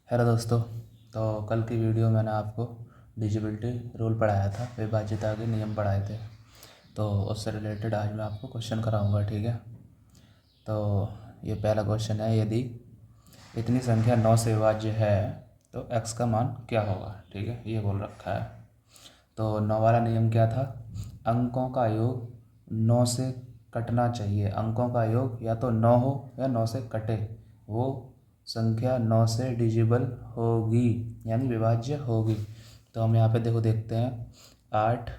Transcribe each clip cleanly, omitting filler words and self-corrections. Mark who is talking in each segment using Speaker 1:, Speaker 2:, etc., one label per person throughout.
Speaker 1: Hello दोस्तों। तो कल की वीडियो मैंने आपको डिजिबिलिटी रूल पढ़ाया था, विभाज्यता के नियम पढ़ाए थे। तो उससे रिलेटेड आज मैं आपको क्वेश्चन कराऊंगा, ठीक है। तो ये पहला क्वेश्चन है, यदि इतनी संख्या 9 से विभाज्य है तो x का मान क्या होगा, ठीक है। ये बोल रखा है। तो 9 वाला नियम क्या था? अंकों का योग 9 से कटना चाहिए। अंकों का योग या तो 9 हो या 9 से कटे, वो संख्या 9 से डिजिबल होगी, यानी विभाज्य होगी। तो हम यहाँ पे देखते हैं 8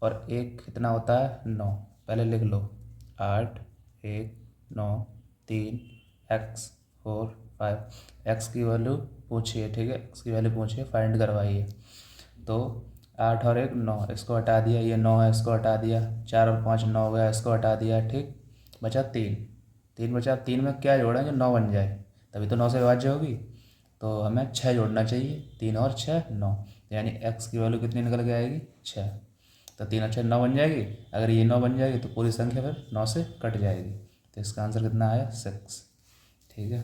Speaker 1: और 1 कितना होता है? 9। पहले लिख लो 8 1 9 3 x 4 5। x की वैल्यू पूछिए, ठीक है। x की वैल्यू पूछिए, फाइंड करवाइए। तो 8 और 1 9, इसको हटा दिया, ये 9 है, इसको हटा दिया। 4 और 5 9 हो गया, इसको हटा दिया, ठीक। बचा 3। 3 बचा। 3 में क्या जोड़ें जो 9 बन जाए, तभी तो 9 से विभाज्य होगी। तो हमें 6 जोड़ना चाहिए। 3 और 6 9, यानी x की वैल्यू कितनी निकल के आएगी? 6। तो 3 और 6 9 बन जाएगी। अगर ये 9 बन जाएगी तो पूरी संख्या फिर 9 से कट जाएगी। तो इसका आंसर कितना आया? 6, ठीक है।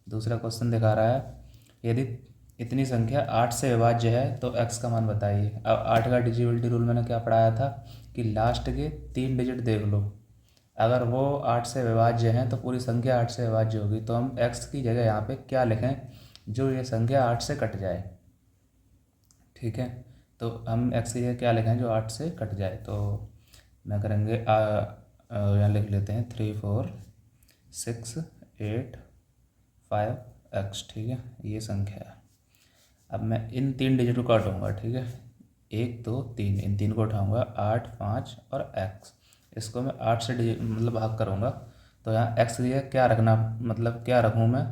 Speaker 1: दूसरा क्वेश्चन दिखा रहा है, यदि इतनी संख्या 8 से विभाज्य है तो x का मान बताइए। अब 8 का डिजिबिलिटी रूल मैंने क्या पढ़ाया था कि लास्ट के 3 डिजिट देख लो, अगर वो 8 से विभाज्य हैं तो पूरी संख्या 8 से विभाज्य होगी। तो हम x की जगह यहाँ पे क्या लिखें जो ये संख्या 8 से कट जाए, ठीक है। तो हम x की जगह क्या लिखें जो 8 से कट जाए? तो मैं करेंगे यहाँ लिख लेते हैं 3 4 6 8 5 x, ठीक है। ये संख्या है। अब मैं इन 3 डिजिट को काटूंगा, ठीक है। 1 2 3, इन 3 को उठाऊंगा, 8 5 और x। इसको मैं 8 से मतलब भाग करूंगा। तो यहाँ x की जगह क्या रखना, मतलब क्या रखूँ मैं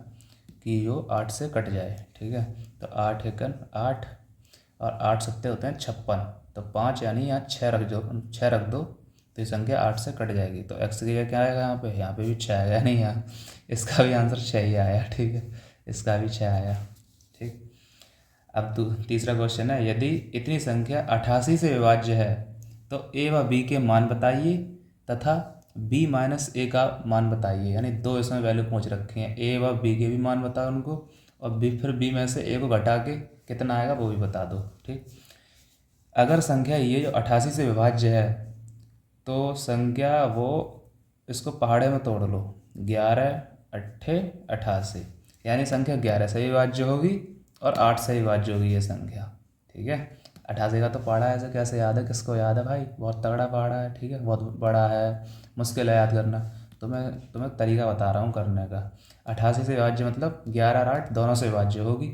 Speaker 1: कि जो 8 से कट जाए, ठीक है। तो 8 एकन 8 और 8 सत्ते होते हैं 56। तो 5 यानी यहाँ 6 रख दो, 6 रख दो तो ये संख्या 8 से कट जाएगी। तो x की जगह क्या आएगा? यहाँ पे भी 6 आएगा, नहीं यहाँ इसका भी आंसर 6 ही आया, ठीक है। इसका भी 6 आया, ठीक। अब तीसरा क्वेश्चन है, यदि इतनी संख्या 88 से विभाज्य है तो a व b के मान बताइए तथा b माइनस a का मान बताइए। यानी दो इसमें वैल्यू पूछ रखी हैं, a व b के भी मान बताओ उनको, और फिर b में से a को घटा के कितना आएगा वो भी बता दो, ठीक। अगर संख्या ये जो 88 से विभाज्य है तो संख्या वो इसको पहाड़े में तोड़ लो, 11 अट्ठे 88, यानी संख्या 11 से विभाज्य होगी और 8 से विभाज्य होगी ये संख्या, ठीक है। 88 का तो पहाड़ा है, ऐसे कैसे याद है? किसको याद है भाई? बहुत तगड़ा पहाड़ा है, ठीक है, बहुत बड़ा है, मुश्किल है याद करना। तो मैं तुम्हें तरीका बता रहा हूँ करने का। 88 से विभाज्य मतलब 11 और 8 दोनों से विभाज्य होगी।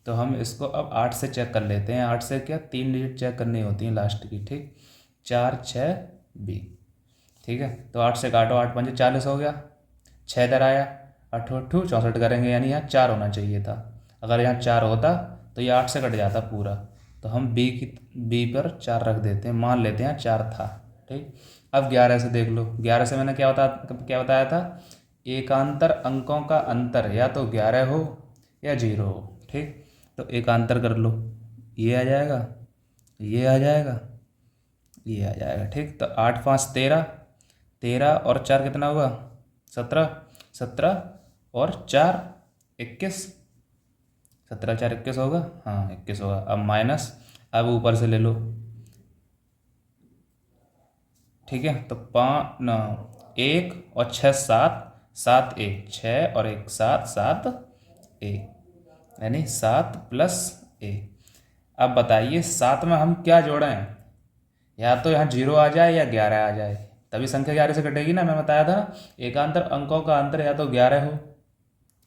Speaker 1: तो हम इसको अब 8 से चेक कर लेते हैं। 8 से क्या 3 डिजिट चेक करनी होती हैं लास्ट की, ठीक। 4 6 B, ठीक है। तो 8 से काटो, 8 पंजे 40 हो गया, 6 इधर आया, 8 8 64 करेंगे, यानी यहाँ 4 होना चाहिए था। अगर यहाँ 4 होता तो ये 8 से कट जाता पूरा। तो हम बी पर 4 रख देते हैं, मान लेते हैं 4 था, ठीक। अब 11 से देख लो। 11 से मैंने क्या बताया था? एकांतर अंकों का अंतर या तो 11 हो या 0 हो, ठीक। तो एकांतर कर लो, ये आ जाएगा, ये आ जाएगा, ये आ जाएगा, ठीक। तो 8 5 13, 13 और 4 कितना हुआ? 17, 17 और 4 21, 17 4 21 होगा, हाँ 21 होगा। अब माइनस, अब ऊपर से ले लो, ठीक है। तो 5 9 1 और 6 7, 7 1 6 और 1 7 7 1, यानी 7 प्लस 1। अब बताइए 7 में हम क्या जोड़ें? या तो यहाँ 0 आ जाए या 11 आ जाए, तभी संख्या 11 से कटेगी ना। मैं बताया था ना, एकांतर अंकों का अंतर या तो 11 हो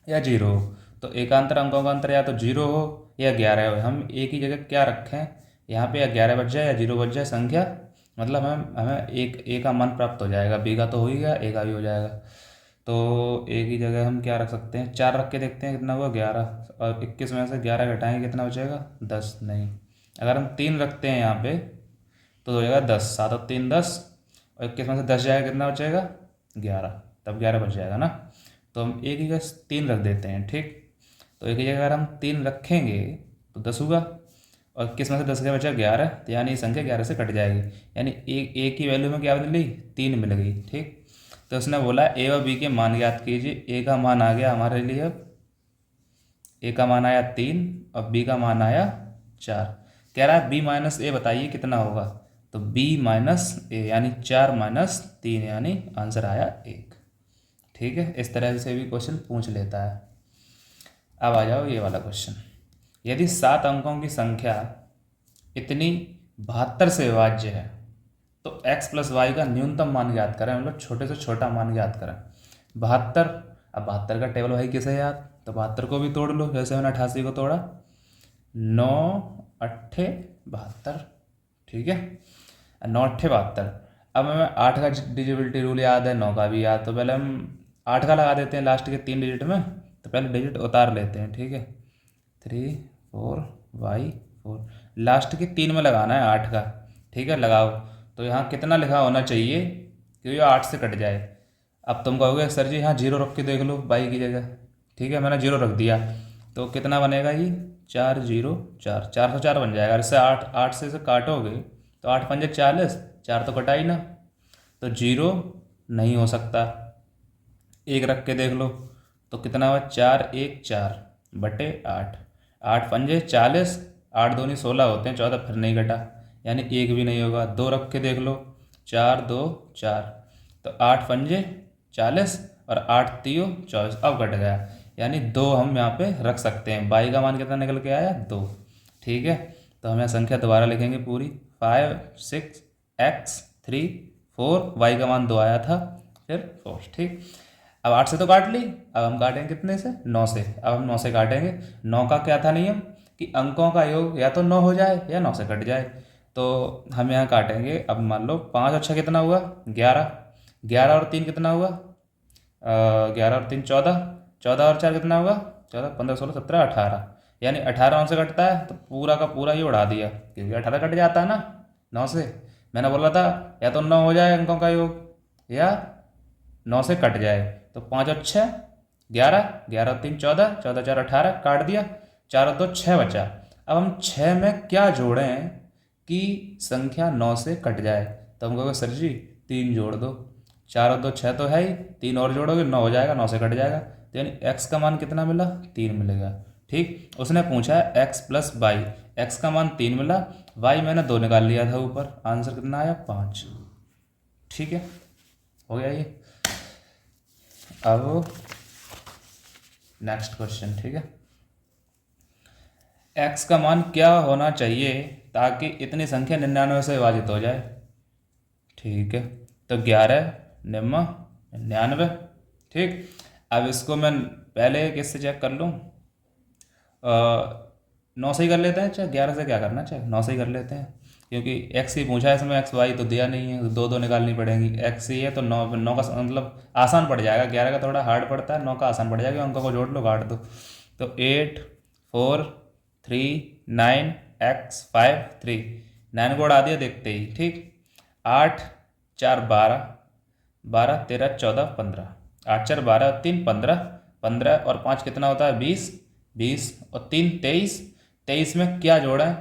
Speaker 1: या 0 हो। तो एकांतर अंकों का अंतर या तो 0 हो या 11 हो। हम एक ही जगह क्या रखें यहाँ पे? या 11 बच जाए या 0 बच जाए संख्या, मतलब हमें एक ए का मान प्राप्त हो जाएगा, बी का तो हो ही गया, ए का भी हो जाएगा। तो एक ही जगह हम क्या रख सकते हैं? 4 रख के देखते हैं कितना हुआ? 11, और 21 में से 11 घटाएंगे कितना बचेगा? 10 नहीं। अगर हम 3 रखते हैं यहाँ पे तो हो जाएगा 10, 7 और 3 10, और 21 में से 10 जाएगा कितना बचेगा? 11, तब 11 बच जाएगा ना। तो हम एक ही जगह 3 रख देते हैं, ठीक। तो एक ही जगह अगर हम 3 रखेंगे तो 10 होगा, और 21 में से 10 क्या बचा? 11, तो यानी ये संख्या 11 से कट जाएगी। यानी एक की वैल्यू में क्या मिली? 3 मिल गई, ठीक। तो उसने बोला ए और बी के मान ज्ञात कीजिए। ए का मान आ गया हमारे लिए अब ए का मान आया 3 और बी का मान आया 4। कह रहा है बी माइनस ए बताइए कितना होगा, तो बी माइनस ए यानी 4 माइनस 3 यानी आंसर आया 1। ठीक है, इस तरह से भी क्वेश्चन पूछ लेता है। अब आ जाओ ये वाला क्वेश्चन। यदि 7 अंकों की संख्या इतनी 72 से विभाज्य है तो x प्लस वाई का न्यूनतम मान ज्ञात करें, मतलब छोटे से छोटा मान ज्ञात करें। 72, अब 72 का टेबल भाई किसे याद, तो 72 को भी तोड़ लो जैसे मैंने 88 को तोड़ा। 9 अट्ठे 72, ठीक है, 9 अट्ठे 72। अब हमें 8 का डिजिबिलिटी रूल याद है, 9 का भी याद, तो पहले हम 8 का लगा देते हैं लास्ट के 3 डिजिट में। तो पहले डिजिट उतार लेते हैं, ठीक है, 3 4 y 4, लास्ट के 3 में लगाना है 8 का। ठीक है, लगाओ। तो यहाँ कितना लिखा होना चाहिए कि ये 8 से कट जाए। अब तुम कहोगे सर जी यहाँ 0 रख के देख लो बाई की जगह। ठीक है, मैंने 0 रख दिया तो कितना बनेगा ये 4 0 4, 404 बन जाएगा। इससे 8 से इसे काटोगे तो 8 पंजे 40, 4 तो कटा ही ना, तो 0 नहीं हो सकता। 1 रख के देख लो तो कितना हुआ 4 1 4 बटे 8, 8 पंजे 40, 8 दूनी 16 होते हैं, 14 फिर नहीं कटा यानी 1 भी नहीं होगा। 2 रख के देख लो 4 2 4, तो 8 पंजे 40 और 8 तियो 24, अब कट गया यानी 2 हम यहाँ पे रख सकते हैं। बाई का मान कितना निकल के आया 2। ठीक है, तो हम यहाँ संख्या दोबारा लिखेंगे पूरी, 5 6 x 3 4, वाई का मान 2 आया था फिर 4। ठीक, अब 8 से तो काट ली, अब हम काटेंगे कितने से 9 से। अब हम 9 से काटेंगे। 9 का क्या था नियम कि अंकों का योग या तो 9 हो जाए या 9 से कट जाए, तो हम यहाँ काटेंगे। अब मान लो 5 और 6 कितना हुआ 11, 11 और 3 कितना हुआ 11 और 3 14, 14 और 4 कितना हुआ 14, 15 16 17 18, यानी 18 9 से कटता है तो पूरा का पूरा ही उड़ा दिया क्योंकि 18 कट जाता है ना 9 से। मैंने बोला था या तो 9 हो जाए अंकों का योग या 9 से कट जाए, तो 5 और 6 11, 11 और 3 14, 14 4 18, काट दिया, 4 और 2 6 बचा। अब हम 6 में क्या जोड़ें कि संख्या 9 से कट जाए, तो हम कहोगे सर जी 3 जोड़ दो, 4 और 2 6 तो है ही, 3 और जोड़ोगे 9 हो जाएगा, 9 से कट जाएगा, तो यानी x का मान कितना मिला 3 मिलेगा। ठीक, उसने पूछा है x प्लस वाई, x का मान 3 मिला, y मैंने 2 निकाल लिया था ऊपर, आंसर कितना आया 5। ठीक है, हो गया ये। अब नेक्स्ट क्वेश्चन, ठीक है, x का मान क्या होना चाहिए ताकि इतनी संख्या 99 से विभाजित हो जाए। ठीक है, तो 11 निम्न 99। ठीक, अब इसको मैं पहले किससे चेक कर लूँ, 9 से ही कर लेते हैं, चाहे 11 से क्या करना, चाहे 9 से ही कर लेते हैं क्योंकि x ही पूछा है इसमें, x y तो दिया नहीं है, 2 2 निकालनी पड़ेंगी। x ही है तो 9 9 का मतलब आसान पड़ जाएगा, 11 का थोड़ा हार्ड पड़ता है, 9 का आसान पड़ जाएगा, अंकों को जोड़ लो काट दो। तो 8 4 3 9 x 5 3, 9 को उड़ा दिया देखते ही। ठीक, 8 4 12, 12 13 14 15, 8 4 12 3 15, 15 और 5 कितना होता है 20, 20 और 3 23, 23 में क्या जोड़ें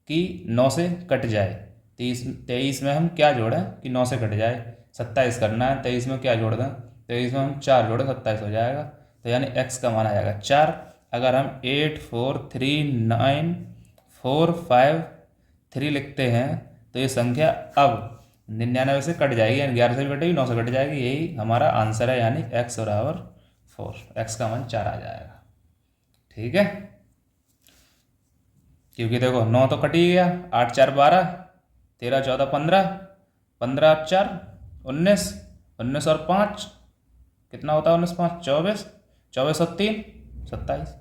Speaker 1: कि 9 से कट जाए, 23 में हम क्या जोड़ें कि 9 से कट जाए, 27 करना है, 23 में क्या जोड़ दें, 23 में हम 4 जोड़ें 27 हो जाएगा, तो यानी x का मान आ जाएगा 4। अगर हम 8 4 3 9 4 5 3 लिखते हैं तो ये संख्या अब 99 से कट जाएगी, यानी 11 से भी कटेगी 9 से कट जाएगी, यही हमारा आंसर है, यानी x बराबर 4, x का मान 4 आ जाएगा। ठीक है, क्योंकि देखो 9 तो कट ही गया, 8 4 12, 13 14 15, 15 4 19, 19 और 5 कितना होता है 19 5 24, 24 और 3 27।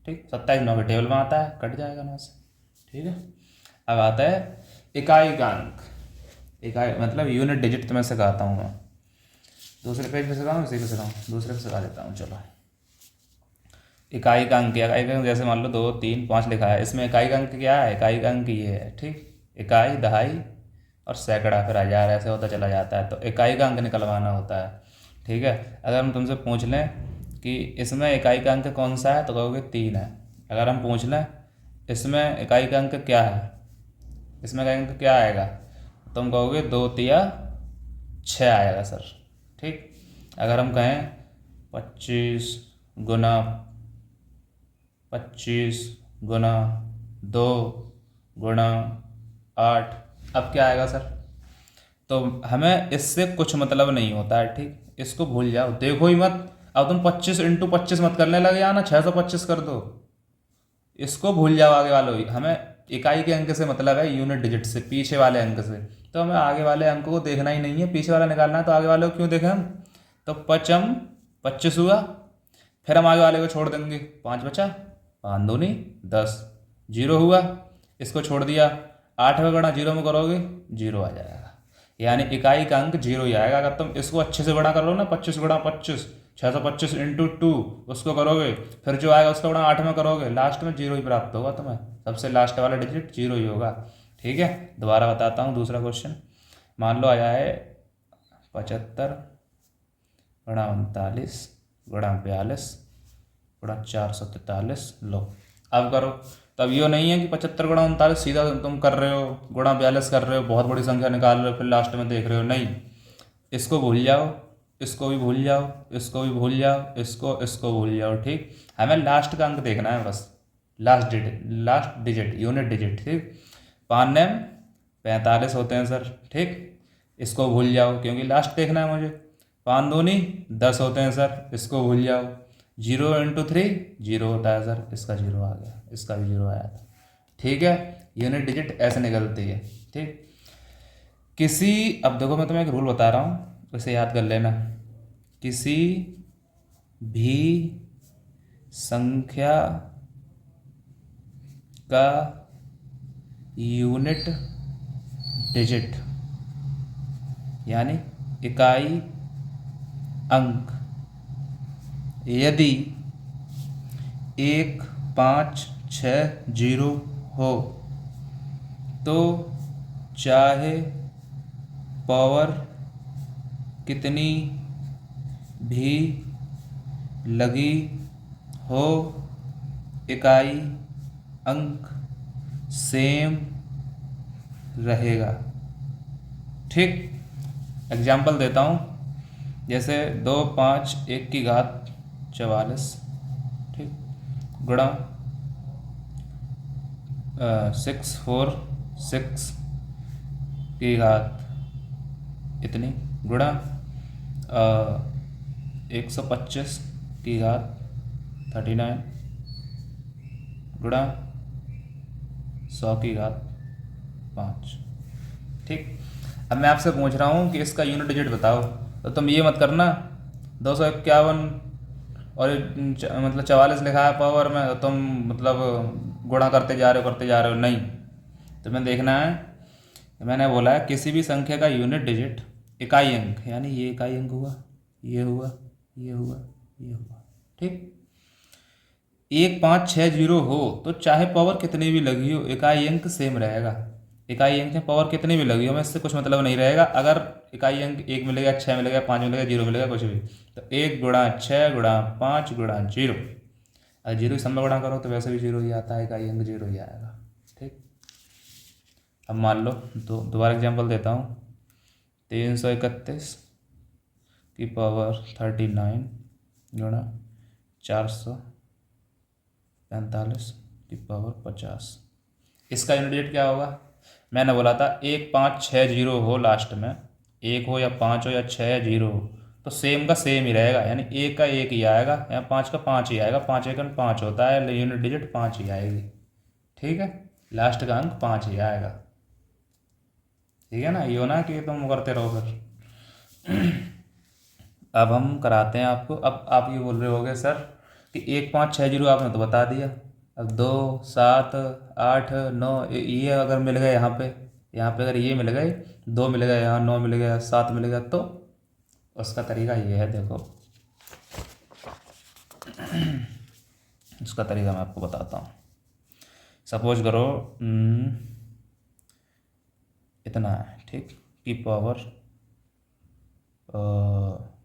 Speaker 1: ठीक, 27 9 के टेबल में आता है, कट जाएगा 9 से। ठीक है, अब आता है इकाई का अंक, इकाई मतलब यूनिट डिजिट तुम्हें सिखाता हूँ मैं, दूसरे पेज पे सिखाऊँ इसी पे सिखाऊँ, दूसरे पे सिखा देता हूँ। चलो, इकाई का अंक, इकाई का अंक जैसे मान लो 2 3 5 लिखा है, इसमें इकाई का अंक क्या है, इकाई का अंक ये है। ठीक, इकाई दहाई और सैकड़ा फिर हजार ऐसे होता चला जाता है, तो इकाई का अंक निकलवाना होता है। ठीक है, अगर हम तुमसे पूछ लें कि इसमें इकाई का अंक कौन सा है तो कहोगे 3 है। अगर हम पूछ लें इसमें इकाई का अंक क्या है, इसमें इकाई अंक क्या आएगा, तुम कहोगे 2 तिया 6 आएगा सर। ठीक, अगर हम कहें 25 गुना 25 गुना 2 गुना 8। अब क्या आएगा सर? तो हमें इससे कुछ मतलब नहीं होता है, ठीक, इसको भूल जाओ, देखो ही मत। अब तुम 25 × 25 मत करने लगे या ना 625 कर दो, इसको भूल जाओ। आगे वालों ही हमें इकाई के अंक से मतलब है, यूनिट डिजिट से, पीछे वाले अंक से। तो हमें आगे वाले अंक को देखना ही नहीं है, पीछे वाला निकालना है। तो आगे वाले को क्यों देखें हम? तो 25 हुआ, फिर हम आगे वाले को छोड़ देंगे, 5 बचा, 5 दूनी 10, 0 हुआ, इसको छोड़ दिया, 8 में गुणा 0 में करोगे 0 आ जाएगा। यानी इकाई का अंक 0 ही आएगा। अगर तुम इसको अच्छे से गुणा करो ना, 25 गुणा 25, 625 इंटू 2, उसको करोगे, फिर जो आएगा उसका गुणा 8 में करोगे, लास्ट में 0 ही प्राप्त होगा तुम्हें। सबसे लास्ट वाला डिजिट 0 ही होगा। ठीक है, दोबारा बताता हूँ दूसरा क्वेश्चन। मान लो आया है 75 गुणा 39 गुणा 42 गुणा 443। लो अब करो। तब ये नहीं है कि 75 गुणा 39 सीधा तुम कर रहे हो, गुणा 42 कर रहे हो, बहुत बड़ी संख्या निकाल रहे हो, फिर लास्ट में देख रहे हो। नहीं, इसको भूल जाओ, इसको भी भूल जाओ, इसको भी भूल जाओ, इसको भूल जाओ। ठीक, हमें लास्ट का अंक देखना है बस, लास्ट डिजिट, यूनिट डिजिट। ठीक, 5 ने 45 होते हैं सर। ठीक, इसको भूल जाओ क्योंकि लास्ट देखना है मुझे। 5 दूनी 10 होते हैं सर, इसको भूल जाओ। 0 × 3 0 होता है सर, इसका 0 आ गया, इसका भी 0 आया था। ठीक है, यूनिट डिजिट ऐसे निकलती है। ठीक, किसी, अब देखो मैं तुम्हें एक रूल बता रहा हूँ, उसे याद कर लेना। किसी भी संख्या का यूनिट डिजिट यानी इकाई अंक यदि 1 5 6 0 हो तो चाहे पावर कितनी भी लगी हो, इकाई अंक सेम रहेगा। ठीक, एग्जाम्पल देता हूँ, जैसे 2 5 1 की घात 44, ठीक, गुणा 6 4 6 की घात इतनी, गुणा 125 की घात 39, गुणा 100 की घात 5। ठीक, अब मैं आपसे पूछ रहा हूँ कि इसका यूनिट डिजिट बताओ, तो तुम ये मत करना 251 और मतलब 44 लिखा है पावर में, तो तुम मतलब गुणा करते जा रहे हो। नहीं, तुम्हें देखना है, मैंने बोला है किसी भी संख्या का यूनिट डिजिट, इकाई अंक, यानी ये इकाई अंक हुआ, ये हुआ, ये हुआ, ये हुआ। ठीक, 1 5 6 0 हो तो चाहे पावर कितनी भी लगी हो, इकाई अंक सेम रहेगा। इकाई अंक में पावर कितनी भी लगी हो, में इससे कुछ मतलब नहीं रहेगा। अगर इकाई अंक 1 मिलेगा, 6 मिलेगा, 5 मिलेगा, 0 मिलेगा, कुछ भी, तो 1 गुणा 6 गुणा 5 गुणा 0, अगर 0 सब में गुणा करो तो वैसे भी 0 ही आता है, इकाई अंक 0 ही आएगा। ठीक, अब मान लो दोबारा एग्जाम्पल देता हूँ, 331 की पावर 39 गुणा 445 की पावर 50। इसका यूनिट डिजिट क्या होगा? मैंने बोला था 1 5 6 0 हो, लास्ट में 1 हो या 5 हो या 6 या 0 हो, तो सेम का सेम ही रहेगा, यानी 1 का 1 ही आएगा या 5 का 5 ही आएगा। 5 1 5 होता है, यूनिट डिजिट 5 ही आएगी। ठीक है, लास्ट का अंक 5 ही आएगा। ठीक है ना, ये हो ना कि तुम करते रहो फिर। अब हम कराते हैं आपको। अब आप ये बोल रहे होगे सर कि 1 5 6 0 आपने तो बता दिया, अब 2 7 8 9 ये अगर मिल गए यहाँ पे अगर ये मिल गए, 2 मिल गए यहाँ, 9 मिल गया, 7 मिल गया, तो उसका तरीका ये है। देखो उसका तरीका मैं आपको बताता हूँ। सपोज करो इतना है, ठीक, की पावर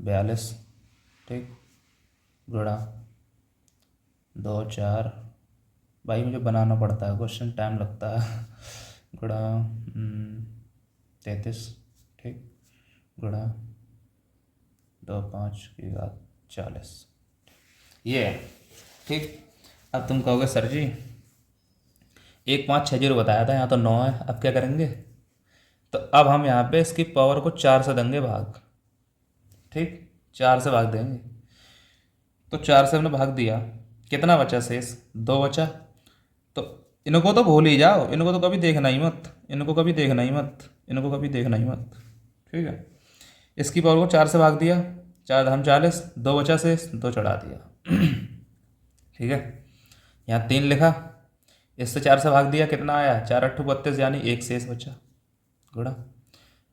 Speaker 1: 42, ठीक, गुणा 2 4, भाई मुझे बनाना पड़ता है क्वेश्चन, टाइम लगता है, गुणा 33, ठीक, गुणा 2 5 की घात 40, ये है। ठीक, अब तुम कहोगे सर जी 1560 बताया था, यहाँ तो 9 है, अब क्या करेंगे? तो अब हम यहाँ पे इसकी पावर को 4 से देंगे भाग। ठीक, 4 से भाग देंगे। तो 4 से हमने भाग दिया, कितना बचा शेष? 2 बचा। तो इनको तो भूल ही जाओ, इनको तो कभी देखना ही मत, इनको कभी देखना ही मत, इनको कभी देखना ही मत। ठीक है, इसकी पावर को 4 से भाग दिया, 4 धाम 40, 2 बचा शेष, 2 चढ़ा दिया। ठीक है, यहाँ 3 लिखा, इससे 4 से भाग दिया, कितना आया? 4 अट्ठू 32, यानी 1 शेष बचा। गुणा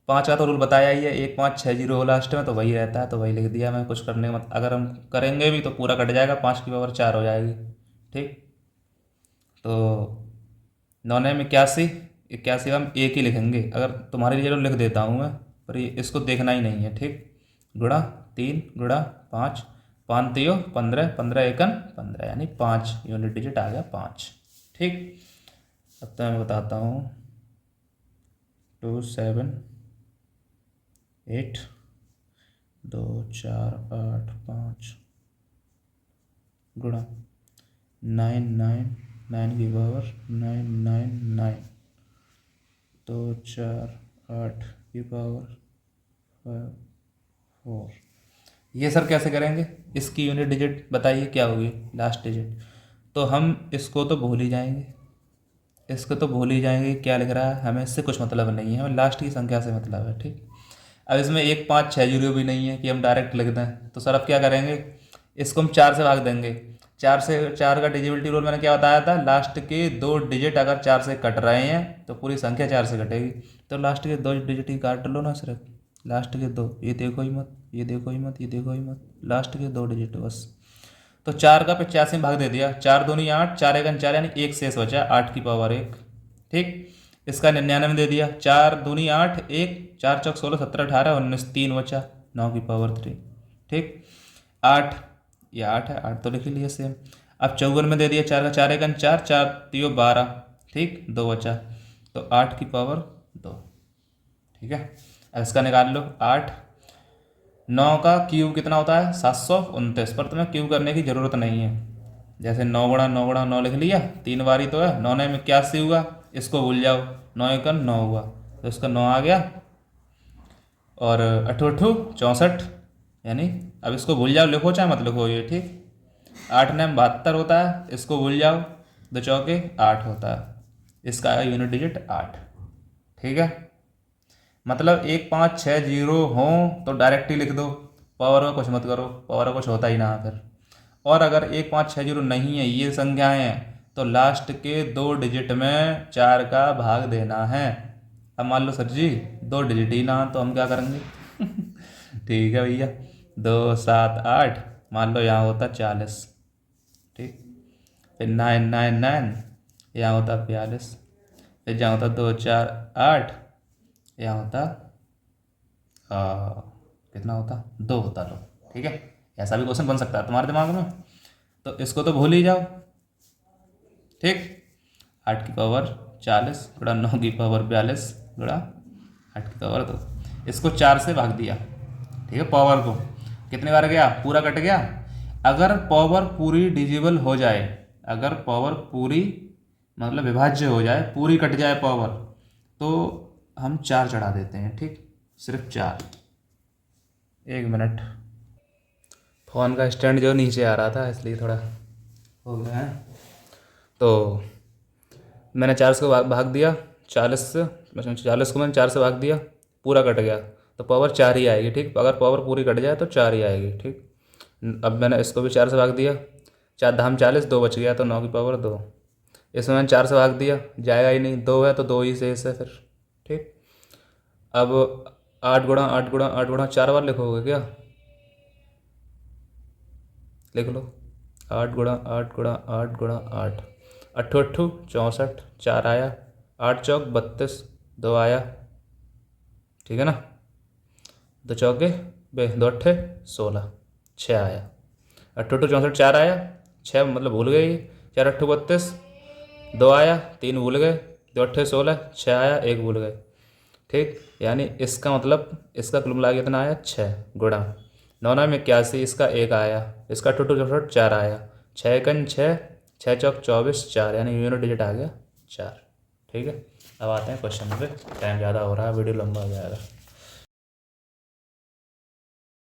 Speaker 1: 5 का तो रूल बताया ही है, 1560 हो लास्ट में, तो वही रहता है, तो वही लिख दिया मैं, कुछ करने का मत। अगर हम करेंगे भी तो पूरा कट जाएगा, 5 की पावर 4 हो जाएगी। ठीक, तो 9 में 81, 81 हम एक ही लिखेंगे, अगर तुम्हारे लिए तो लिख देता हूँ मैं, पर ये इसको देखना ही नहीं है। ठीक, गुणा 3 गुणा 5, 5 तियो 15, 15 एकन 15, यानी 5 यूनिट डिजिट आ गया 5। ठीक, अब तो मैं बताता हूँ 2 7 8 2 4 8 5 गुणा 9 9 9 की पावर 9 9 9, 2 4 8 की पावर 4। ये सर कैसे करेंगे? इसकी यूनिट डिजिट बताइए क्या होगी, लास्ट डिजिट। तो हम इसको तो भूल ही जाएंगे, इसको तो भूल ही जाएंगे, क्या लिख रहा है, हमें इससे कुछ मतलब नहीं है, हमें लास्ट की संख्या से मतलब है। ठीक, अब इसमें 1560 भी नहीं है कि हम डायरेक्ट लिख दें, तो सर अब क्या करेंगे? इसको हम 4 से भाग देंगे। 4 से 4 का डिजिबिलिटी रूल मैंने क्या बताया था, लास्ट के 2 डिजिट अगर 4 से कट रहे हैं तो पूरी संख्या 4 से कटेगी। तो लास्ट के 2 डिजिट ही काट लो ना सिर्फ, लास्ट के 2, ये देखो ही मत, ये देखो ही मत, ये देखो ही मत, लास्ट के 2 डिजिट बस। तो 4 का 85 में भाग दे दिया, 4 दूनी 8, 4 एकन 4, यानी 1 शेष बचा, 8 की पावर 1। ठीक, इसका 99 में दे दिया, 4 दूनी 8, 1 4 चौक 16 17 18 19, 3 बचा, 9 की पावर 3। ठीक, 8, ये 8 है, 8 तो लिख ही लिया सेम। अब 54 में दे दिया, 4 का 4 एकन 4, 4 तियो 12। ठीक, 2 बचा, तो 8 की पावर 2। ठीक है, अब इसका निकाल लो, 8 9 का क्यूब कितना होता है? 729, पर तुम्हें क्यूब करने की ज़रूरत नहीं है। जैसे 9 गुणा 9 गुणा 9 लिख लिया, 3 बारी तो है, 9 में 81 हुआ, इसको भूल जाओ, 9 एकन 9 हुआ, तो इसका 9 आ गया, और अट्ठू अट्ठू 64, यानी अब इसको भूल जाओ, लिखो चाहे मत लिखो ये। ठीक, 8 9 72 होता है, इसको भूल जाओ, 2 चौके 8 होता है, इसका आया यूनिट डिजिट 8। ठीक है, मतलब 1560 हो तो डायरेक्ट ही लिख दो, पावर का कुछ मत करो, पावर का कुछ होता ही ना फिर। और अगर 1560 नहीं है, ये संख्याएं हैं, तो लास्ट के 2 डिजिट में 4 का भाग देना है। अब मान लो सर जी 2 डिजिट ही ना, तो हम क्या करेंगे? ठीक है भैया, 2 7 8, मान लो यहाँ होता 40। ठीक, फिर 9 9 9, यहाँ होता 42, फिर जहाँ होता 2 4 8, यहाँ होता कितना होता? 2 होता लो। ठीक है, ऐसा भी क्वेश्चन बन सकता है तुम्हारे दिमाग में, तो इसको तो भूल ही जाओ। ठीक, 8 की पावर 40 गुणा 9 की पावर 42 गुणा 8 की पावर 2, इसको 4 से भाग दिया। ठीक है, पावर को कितने बार गया? पूरा कट गया। अगर पावर पूरी डिजिबल हो जाए, अगर पावर पूरी मतलब विभाज्य हो जाए, पूरी कट जाए पावर, तो हम 4 चढ़ा देते हैं। ठीक, सिर्फ 4। 1 मिनट, फ़ोन का स्टैंड जो नीचे आ रहा था इसलिए थोड़ा हो गया है। तो मैंने 4 से भाग दिया, 40 से, 40 को मैंने 4 से भाग दिया, पूरा कट गया, तो पावर 4 ही आएगी। ठीक, अगर पावर पूरी कट जाए तो 4 ही आएगी। ठीक, अब मैंने इसको भी 4 से भाग दिया, 4 धाम 40, 2 बच गया, तो 9 की पावर 2। इसमें मैंने 4 से भाग दिया, जाएगा ही नहीं, 2 है तो 2 ही शेष है फिर। ठीक, अब 8 गुणा 8 गुणा 8 गुणा 4 बार लिखोगे क्या? लिख लो, 8 गुणा 8 गुणा 8 गुणा 8, अट्ठू अट्ठू 64, 4 आया, 8 चौक 32, 2 आया। ठीक है ना, 2 चौके 2 अट्ठे 16, 6 आया, अट्ठू अट्ठू 64, 4 आया, 6 मतलब भूल गए ये, 4 अट्ठू 32, 2 आया, 3 भूल गए, 2 अट्ठे 16, 6 आया, 1 भूल गए। ठीक, यानी इसका मतलब इसका कुल मिला के कितना आया? 6 गुणा 9 में 81, इसका 1 आया, इसका अट्ठू अट्ठू 64, 4 आया, 6 एकन 6, छः चौक 24 4, यानी यूनिट डिजिट आ गया 4। ठीक है, अब आते हैं क्वेश्चन पे, टाइम ज़्यादा हो रहा है, वीडियो लंबा हो जाएगा।